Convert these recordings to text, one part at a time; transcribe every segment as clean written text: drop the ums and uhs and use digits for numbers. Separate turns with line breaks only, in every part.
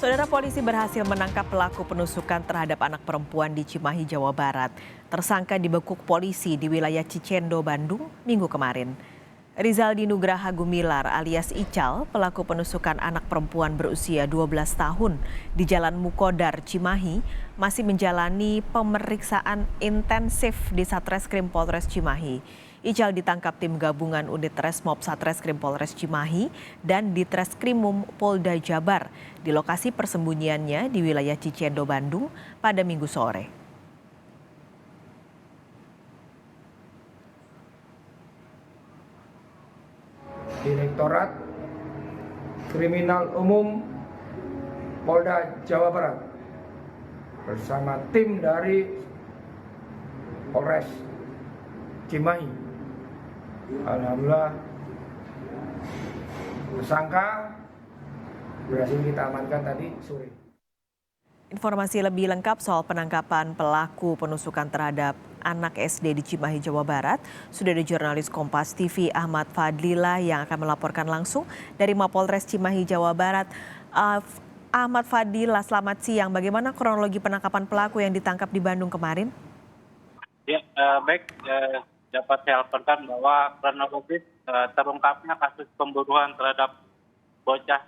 Saudara, polisi berhasil menangkap pelaku penusukan terhadap anak perempuan di Cimahi, Jawa Barat. Tersangka dibekuk polisi di wilayah Cicendo, Bandung, Minggu kemarin. Rizaldi Nugraha Gumilar alias Ical, pelaku penusukan anak perempuan berusia 12 tahun di Jalan Mukodar, Cimahi, masih menjalani pemeriksaan intensif di Satreskrim Polres Cimahi. Ical ditangkap tim gabungan unit Resmob Satreskrim Polres Cimahi dan di Treskrimum Polda Jabar di lokasi persembunyiannya di wilayah Cicendo, Bandung pada Minggu sore.
Direktorat Kriminal Umum Polda Jawa Barat bersama tim dari Polres Cimahi. Alhamdulillah tersangka berhasil kita amankan tadi sore.
Informasi lebih lengkap soal penangkapan pelaku penusukan terhadap anak SD di Cimahi, Jawa Barat sudah ada jurnalis Kompas TV Ahmad Fadlila yang akan melaporkan langsung dari Mapolres Cimahi, Jawa Barat. Ahmad Fadlila, selamat siang. Bagaimana kronologi penangkapan pelaku yang ditangkap di Bandung kemarin?
Ya, baik. Dapat saya laporkan bahwa kronologis terungkapnya kasus pembunuhan terhadap bocah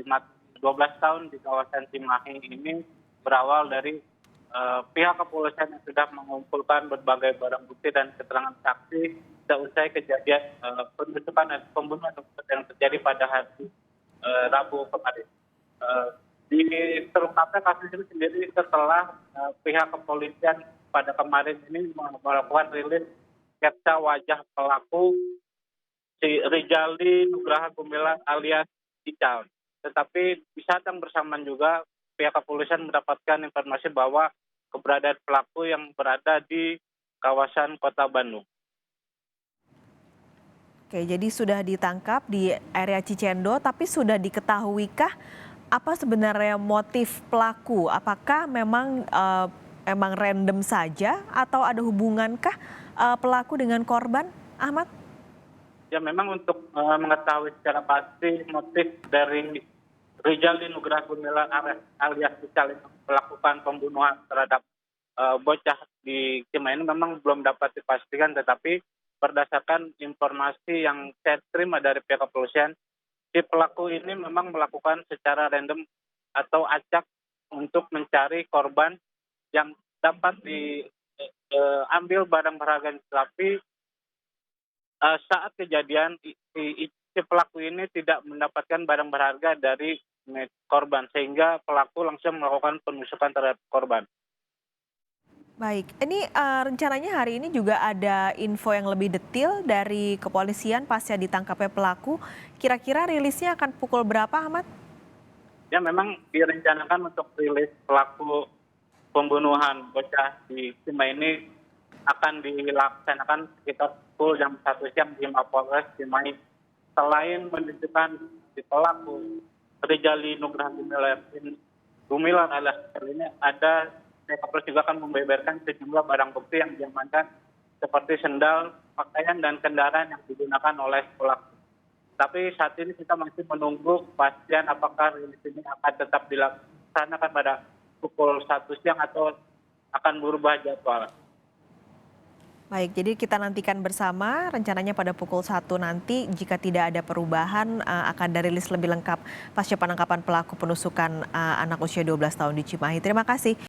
12 tahun di kawasan Cimahi ini berawal dari pihak kepolisian yang sudah mengumpulkan berbagai barang bukti dan keterangan saksi seusai kejadian penusukan dan pembunuhan yang terjadi pada hari Rabu kemarin. Di terungkapnya kasus itu sendiri setelah pihak kepolisian pada kemarin ini melakukan rilis sketsa wajah pelaku si Rizaldi Nugraha Gumilar alias Ical. Tetapi di saat yang bersamaan juga pihak kepolisian mendapatkan informasi bahwa keberadaan pelaku yang berada di kawasan Kota Bandung.
Oke, jadi sudah ditangkap di area Cicendo, tapi sudah diketahuikah apa sebenarnya motif pelaku? Apakah memang random saja atau ada hubungankah pelaku dengan korban, Ahmad?
Ya, memang untuk mengetahui secara pasti motif dari Rizaldi Nugraha Gumilar alias Ical yang melakukan pembunuhan terhadap bocah di Cimahi ini memang belum dapat dipastikan, tetapi berdasarkan informasi yang saya terima dari pihak kepolisian, si pelaku ini memang melakukan secara random atau acak untuk mencari korban yang dapat diambil barang berharga, tapi saat kejadian si pelaku ini tidak mendapatkan barang berharga dari korban sehingga pelaku langsung melakukan penusukan terhadap korban.
Baik, ini rencananya hari ini juga ada info yang lebih detail dari kepolisian pasca ditangkapnya pelaku. Kira-kira rilisnya akan pukul berapa, Ahmad?
Ya, memang direncanakan untuk rilis pelaku pembunuhan bocah di Cimahi ini akan dilaksanakan sekitar pukul jam 1 siang di Mapolres Cimahi. Selain menunjukkan si pelaku Rizaldi Nugraha Gumilar alias Ical ini, ada Polres juga akan membeberkan sejumlah barang bukti yang diamankan seperti sendal, pakaian, dan kendaraan yang digunakan oleh pelaku. Tapi saat ini kita masih menunggu kepastian apakah rilis ini akan tetap dilaksanakan pada pukul 1 siang atau akan berubah jadwal.
Baik, jadi kita nantikan bersama rencananya pada pukul 1 nanti jika tidak ada perubahan akan dirilis lebih lengkap pasca penangkapan pelaku penusukan anak usia 12 tahun di Cimahi. Terima kasih.